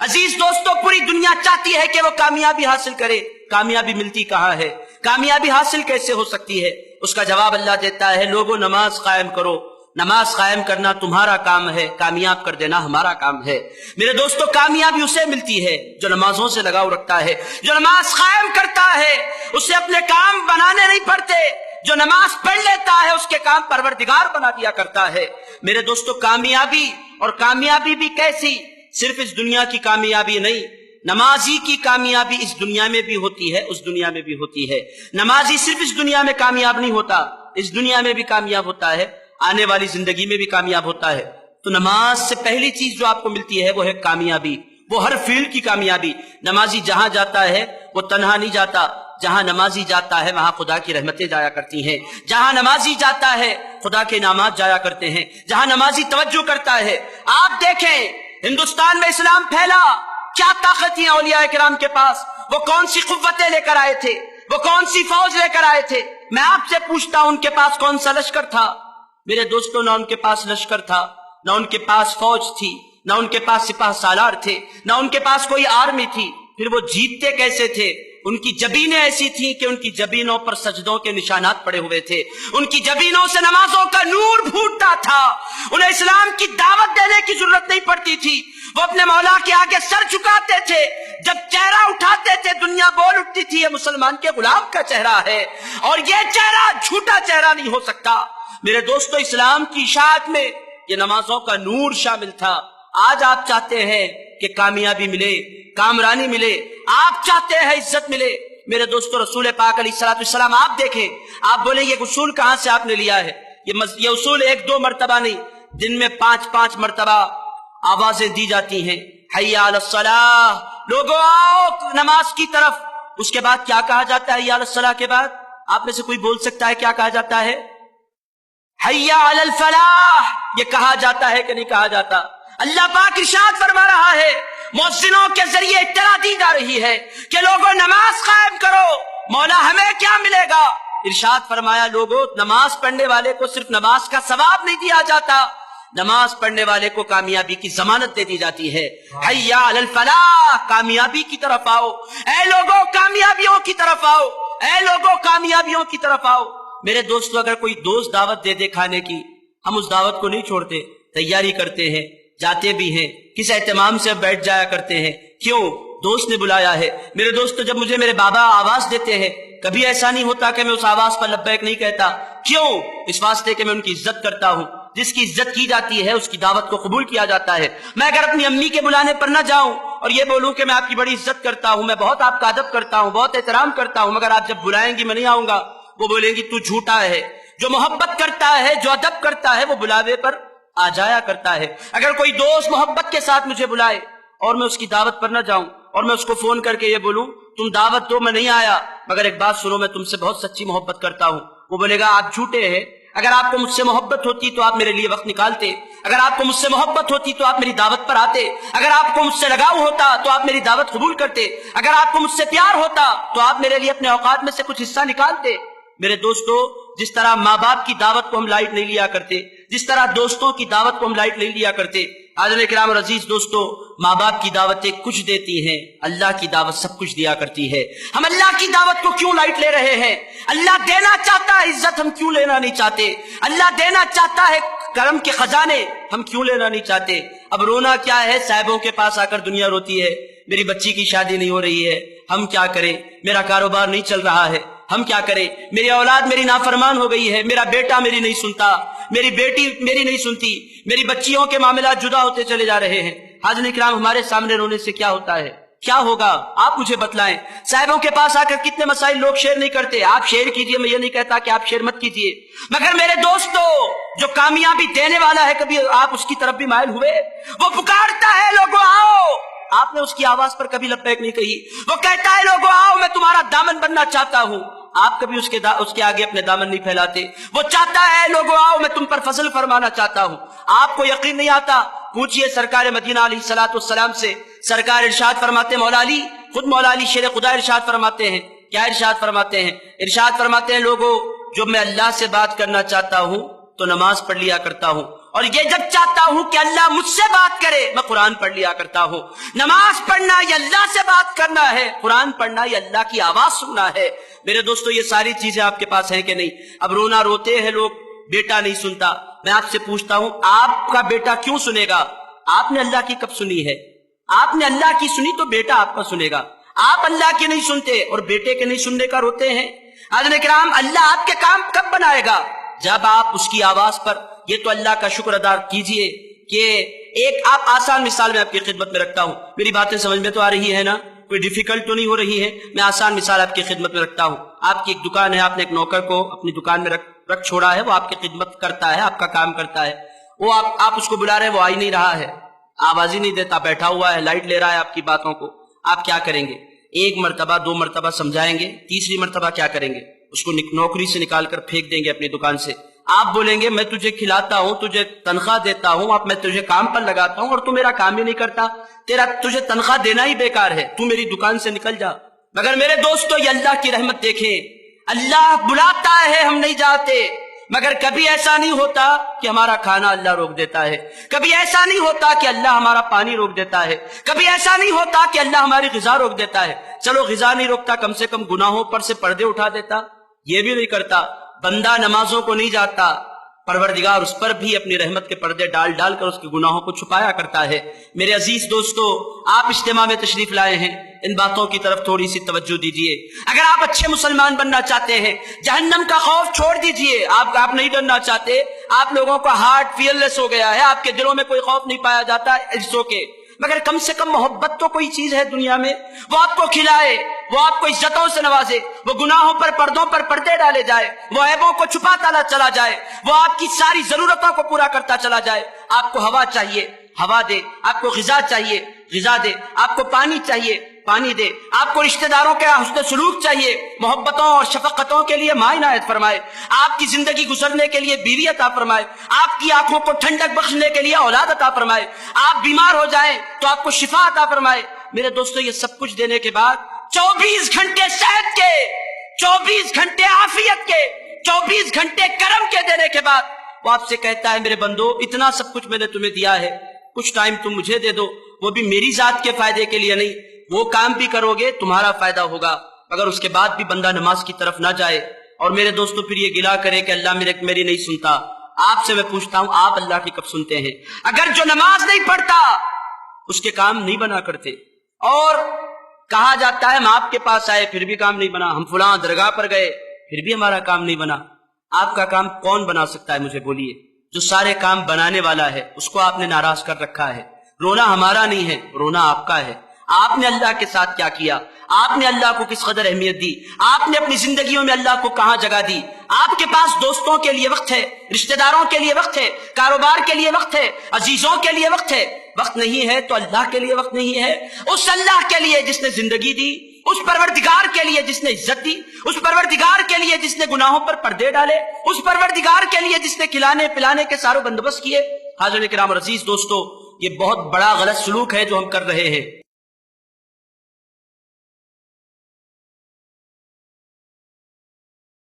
عزیز دوستو، پوری دنیا چاہتی ہے کہ وہ کامیابی حاصل کرے، کامیابی ملتی کہاں ہے؟ کامیابی حاصل کیسے ہو سکتی ہے؟ اس کا جواب اللہ دیتا ہے، لوگوں نماز قائم کرو، نماز قائم کرنا تمہارا کام ہے، کامیاب کر دینا ہمارا کام ہے۔ میرے دوستو، کامیابی اسے ملتی ہے جو نمازوں سے لگاؤ رکھتا ہے، جو نماز قائم کرتا ہے، اسے اپنے کام بنانے نہیں پڑتے، جو نماز پڑھ لیتا ہے اس کے کام پروردگار بنا دیا کرتا ہے۔ میرے دوستو، کامیابی، اور کامیابی بھی کیسی؟ صرف اس دنیا کی کامیابی نہیں، نمازی کی کامیابی اس دنیا میں بھی ہوتی ہے، اس دنیا میں بھی ہوتی ہے۔ نمازی صرف اس دنیا میں کامیاب نہیں ہوتا، اس دنیا میں بھی کامیاب ہوتا ہے، آنے والی زندگی میں بھی کامیاب ہوتا ہے۔ تو نماز سے پہلی چیز جو آپ کو ملتی ہے وہ ہے کامیابی، وہ ہر فیلڈ کی کامیابی۔ نمازی جہاں جاتا ہے وہ تنہا نہیں جاتا، جہاں نمازی جاتا ہے وہاں خدا کی رحمتیں جایا کرتی ہیں، جہاں نمازی جاتا ہے خدا کے انعامات جایا کرتے ہیں، جہاں نمازی توجہ کرتا ہے۔ آپ دیکھیں ہندوستان میں اسلام پھیلا، کیا طاقت تھی اولیاء کرام کے پاس، وہ کون سی قوتیں لے کر آئے تھے، وہ کون سی فوج لے کر آئے تھے؟ میں آپ سے پوچھتا ہوں ان کے پاس کون سا لشکر تھا؟ میرے دوستوں، نہ ان کے پاس لشکر تھا، نہ ان کے پاس فوج تھی، نہ ان کے پاس سپاہ سالار تھے، نہ ان کے پاس کوئی آرمی تھی۔ پھر وہ جیتتے کیسے تھے؟ ان کی جبینیں ایسی تھیں کہ ان کی جبینوں پر سجدوں کے نشانات پڑے ہوئے تھے، ان کی جبینوں سے نمازوں کا نور پھوٹتا تھا، انہیں اسلام کی دعوت دینے کی ضرورت نہیں پڑتی تھی، وہ اپنے مولا کے آگے سر جھکاتے تھے، جب چہرہ اٹھاتے تھے دنیا بول اٹھتی تھی یہ مسلمان کے غلام کا چہرہ ہے، اور یہ چہرہ جھوٹا چہرہ نہیں ہو سکتا۔ میرے دوستو، اسلام کی اشاعت میں یہ نمازوں کا نور شامل تھا۔ آج آپ چاہتے ہیں کہ کامیابی ملے، کامرانی ملے، آپ چاہتے ہیں عزت ملے۔ میرے دوستو، رسول پاک علیہ السلام آپ دیکھیں، آپ بولیں یہ اصول کہاں سے آپ نے لیا ہے؟ یہ اصول ایک دو مرتبہ نہیں، دن میں 5 مرتبہ آوازیں دی جاتی ہیں، حی علی الصلاۃ، لوگوں آؤ نماز کی طرف۔ اس کے بعد کیا کہا جاتا ہے؟ حی علی الصلاۃ کے بعد آپ میں سے کوئی بول سکتا ہے کیا کہا جاتا ہے؟ حی علی الفلاح، یہ کہا جاتا ہے کہ نہیں کہا جاتا؟ اللہ پاک ارشاد فرما رہا ہے، مؤذنوں کے ذریعے اطلاع دی جا رہی ہے کہ لوگوں نماز قائم کرو۔ مولا ہمیں کیا ملے گا؟ ارشاد فرمایا، لوگوں نماز پڑھنے والے کو صرف نماز کا ثواب نہیں دیا جاتا، نماز پڑھنے والے کو کامیابی کی ضمانت دے دی جاتی ہے۔ حی علی الفلاح، کامیابی کی طرف آؤ، اے لوگوں کامیابیوں کی طرف آؤ، اے لوگوں کامیابیوں کی طرف آؤ۔ میرے دوستو، اگر کوئی دوست دعوت دے دے کھانے کی، ہم اس دعوت کو نہیں چھوڑتے، تیاری کرتے ہیں، جاتے بھی ہیں، کس اہتمام سے بیٹھ جایا کرتے ہیں۔ کیوں؟ دوست نے بلایا ہے۔ میرے دوستو، جب مجھے میرے بابا آواز دیتے ہیں، کبھی ایسا نہیں ہوتا کہ میں اس آواز پر لبیک نہیں کہتا۔ کیوں؟ اس واسطے کہ میں ان کی عزت کرتا ہوں۔ جس کی عزت کی جاتی ہے اس کی دعوت کو قبول کیا جاتا ہے۔ میں اگر اپنی امی کے بلانے پر نہ جاؤں اور یہ بولوں کہ میں آپ کی بڑی عزت کرتا ہوں، میں بہت آپ کا ادب کرتا ہوں، بہت احترام کرتا ہوں، مگر آپ جب بلائیں گی میں نہیں آؤں گا، وہ بولیں گی تو جھوٹا ہے۔ جو محبت کرتا ہے، جو ادب کرتا ہے، وہ بلاوے پر آ جایا کرتا ہے۔ اگر کوئی دوست محبت کے ساتھ مجھے بلائے اور میں اس کی دعوت پر نہ جاؤں اور میں اس کو فون کر کے یہ بولوں تم دعوت دو، میں نہیں آیا، مگر ایک بات سنو، میں تم سے بہت سچی محبت کرتا ہوں، وہ بولے گا آپ جھوٹے ہیں۔ اگر آپ کو مجھ سے محبت ہوتی تو آپ میرے لیے وقت نکالتے، اگر آپ کو مجھ سے محبت ہوتی تو آپ میری دعوت پر آتے، اگر آپ کو مجھ سے لگاؤ ہوتا تو آپ میری دعوت قبول کرتے، اگر آپ کو مجھ سے پیار ہوتا تو آپ میرے لیے اپنے اوقات میں سے کچھ حصہ نکالتے۔ میرے دوستو، جس طرح ماں باپ کی دعوت کو ہم لائٹ نہیں لیا کرتے، جس طرح دوستوں کی دعوت کو ہم لائٹ نہیں لیا کرتے، حاضرین کرام اور عزیز دوستو، ماں باپ کی دعوتیں کچھ دیتی ہیں، اللہ کی دعوت سب کچھ دیا کرتی ہے۔ ہم اللہ کی دعوت کو کیوں لائٹ لے رہے ہیں؟ اللہ دینا چاہتا ہے عزت، ہم کیوں لینا نہیں چاہتے؟ اللہ دینا چاہتا ہے کرم کے خزانے، ہم کیوں لینا نہیں چاہتے؟ اب رونا کیا ہے؟ صاحبوں کے پاس آ کر دنیا روتی ہے، میری بچی کی شادی نہیں ہو رہی ہے، ہم کیا کریں؟ میرا کاروبار نہیں چل رہا ہے، ہم کیا کریں؟ میری اولاد میری نافرمان ہو گئی ہے، میرا بیٹا میری نہیں سنتا، میری بیٹی میری نہیں سنتی، میری بچیوں کے معاملات جدا ہوتے چلے جا رہے ہیں۔ حاضرین کرام، ہمارے سامنے رونے سے کیا ہوتا ہے؟ کیا ہوگا؟ آپ مجھے بتلائیں۔ صاحبوں کے پاس آ کر کتنے مسائل لوگ شیئر نہیں کرتے۔ آپ شیئر کیجئے، میں یہ نہیں کہتا کہ آپ شیئر مت کیجئے، مگر میرے دوستو، جو کامیابی دینے والا ہے کبھی آپ اس کی طرف بھی مائل ہوئے؟ وہ پکارتا ہے لوگوں آؤ، آپ نے اس کی آواز پر کبھی لبیک نہیں کہی۔ وہ کہتا ہے لوگوں آؤ، میں تمہارا دامن بننا چاہتا ہوں، آپ کبھی اس کے آگے اپنے دامن نہیں پھیلاتے۔ وہ چاہتا ہے لوگوں آؤ، میں تم پر فضل فرمانا چاہتا ہوں، آپ کو یقین نہیں آتا؟ پوچھئے سرکار مدینہ علیہ السلام سے، سرکار ارشاد فرماتے، مولا علی، خود مولا علی شیر خدا ارشاد فرماتے ہیں، کیا ارشاد فرماتے ہیں؟ ارشاد فرماتے ہیں لوگوں، جب میں اللہ سے بات کرنا چاہتا ہوں تو نماز پڑھ لیا کرتا ہوں، اور یہ جب چاہتا ہوں کہ اللہ مجھ سے بات کرے میں قرآن پڑھ لیا کرتا ہوں. نماز پڑھنا یہ اللہ سے بات کرنا ہے، قرآن پڑھنا یہ اللہ کی آواز سننا ہے. میرے دوستو یہ ساری چیزیں آپ کے پاس ہیں کہ نہیں؟ اب رونا روتے ہیں لوگ، بیٹا نہیں سنتا. میں آپ سے پوچھتا ہوں آپ کا بیٹا کیوں سنے گا؟ آپ نے اللہ کی کب سنی ہے؟ آپ نے اللہ کی سنی تو بیٹا آپ کا سنے گا. آپ اللہ کی نہیں سنتے اور بیٹے کے نہیں سننے کا روتے ہیں. حاضرین کرام، اللہ آپ کے کام کب بنائے گا؟ جب آپ اس کی آواز پر. یہ تو اللہ کا شکر ادا کیجئے کہ ایک آپ آسان مثال میں آپ کی خدمت میں رکھتا ہوں. میری باتیں سمجھ میں تو آ رہی ہے نا؟ کوئی ڈیفیکلٹ تو نہیں ہو رہی ہے؟ میں آسان مثال آپ کی خدمت میں رکھتا ہوں. آپ کی ایک دکان ہے، آپ نے ایک نوکر کو اپنی دکان میں رکھ چھوڑا ہے، وہ آپ کی خدمت کرتا ہے، آپ کا کام کرتا ہے. وہ آپ اس کو بلا رہے ہیں، وہ آ ہی نہیں رہا ہے، آواز ہی نہیں دیتا، بیٹھا ہوا ہے، لائٹ لے رہا ہے آپ کی باتوں کو. آپ کیا کریں گے؟ ایک مرتبہ 2 مرتبہ سمجھائیں گے، تیسری مرتبہ کیا کریں گے؟ اس کو نوکری سے نکال کر پھینک دیں گے اپنی دکان سے. آپ بولیں گے میں تجھے کھلاتا ہوں، تجھے تنخواہ دیتا ہوں، اب میں تجھے کام پر لگاتا ہوں اور تو میرا کام ہی نہیں کرتا، تجھے تنخواہ دینا ہی بیکار ہے، تو میری دکان سے نکل جا. مگر میرے دوستو یہ اللہ کی رحمت دیکھیں، اللہ بلاتا ہے ہم نہیں جاتے. مگر کبھی ایسا نہیں ہوتا کہ ہمارا کھانا اللہ روک دیتا ہے، کبھی ایسا نہیں ہوتا کہ اللہ ہمارا پانی روک دیتا ہے، کبھی ایسا نہیں ہوتا کہ اللہ ہماری غذا روک دیتا ہے. چلو غذا نہیں روکتا، کم سے کم گناہوں پر سے پردے اٹھا دیتا. یہ بھی نہیں کرتا. بندہ نمازوں کو نہیں جاتا، پروردگار اس پر بھی اپنی رحمت کے پردے ڈال ڈال کر اس کے گناہوں کو چھپایا کرتا ہے. میرے عزیز دوستو، آپ اجتماع میں تشریف لائے ہیں، ان باتوں کی طرف تھوڑی سی توجہ دیجئے. اگر آپ اچھے مسلمان بننا چاہتے ہیں، جہنم کا خوف چھوڑ دیجئے. آپ نہیں ڈرنا چاہتے، آپ لوگوں کا ہارٹ فیئرلیس ہو گیا ہے، آپ کے دلوں میں کوئی خوف نہیں پایا جاتا عزتوں کے. مگر کم سے کم محبت تو کوئی چیز ہے دنیا میں، وہ آپ کو کھلائے، وہ آپ کو عزتوں سے نوازے، وہ گناہوں پر پردوں پر پردے ڈالے جائے، وہ عیبوں کو چھپاتا چلا جائے، وہ آپ کی ساری ضرورتوں کو پورا کرتا چلا جائے. آپ کو ہوا چاہیے، ہوا دے. آپ کو غذا چاہیے، غذا دے. آپ کو پانی چاہیے، پانی دے. آپ کو رشتہ داروں کے حسن سلوک چاہیے، محبتوں اور شفقتوں کے لیے ماں عنایت فرمائے. آپ کی زندگی گزرنے کے لیے بیوی عطا فرمائے. آپ کی آنکھوں کو ٹھنڈک بخشنے کے لیے اولاد عطا فرمائے. آپ بیمار ہو جائیں تو آپ کو شفا عطا فرمائے. میرے دوستو یہ سب کچھ دینے کے بعد 24 گھنٹے صحت کے، 24 گھنٹے عافیت کے، 24 گھنٹے کرم کے دینے کے بعد وہ آپ سے کہتا ہے میرے بندو اتنا سب کچھ میں نے تمہیں دیا ہے، کچھ ٹائم تم مجھے دے دو، وہ بھی میری ذات کے فائدے کے لیے نہیں. وہ کام بھی کرو گے تمہارا فائدہ ہوگا. اگر اس کے بعد بھی بندہ نماز کی طرف نہ جائے اور میرے دوستو پھر یہ گلا کرے کہ اللہ میری نہیں سنتا، آپ سے میں پوچھتا ہوں آپ اللہ کی کب سنتے ہیں؟ اگر جو نماز نہیں پڑھتا اس کے کام نہیں بنا کرتے، اور کہا جاتا ہے ہم آپ کے پاس آئے پھر بھی کام نہیں بنا، ہم فلاں درگاہ پر گئے پھر بھی ہمارا کام نہیں بنا. آپ کا کام کون بنا سکتا ہے مجھے بولیے؟ جو سارے کام بنانے والا ہے اس کو آپ نے ناراض کر رکھا ہے. رونا ہمارا نہیں ہے، رونا آپ کا ہے. آپ نے اللہ کے ساتھ کیا کیا؟ آپ نے اللہ کو کس قدر اہمیت دی؟ آپ نے اپنی زندگیوں میں اللہ کو کہاں جگہ دی؟ آپ کے پاس دوستوں کے لیے وقت ہے، رشتہ داروں کے لیے وقت ہے، کاروبار کے لیے وقت ہے، عزیزوں کے لیے وقت ہے. وقت نہیں ہے تو اللہ کے لیے وقت نہیں ہے. اس اللہ کے لیے جس نے زندگی دی، اس پروردگار کے لیے جس نے عزت دی، اس پروردگار کے لیے جس نے گناہوں پر پردے ڈالے، اس پروردگار کے لیے جس نے کھلانے پلانے کے سارے بندوبست کیے. حاضرین کرام اور عزیز دوستو، یہ بہت بڑا غلط سلوک ہے جو ہم کر رہے ہیں.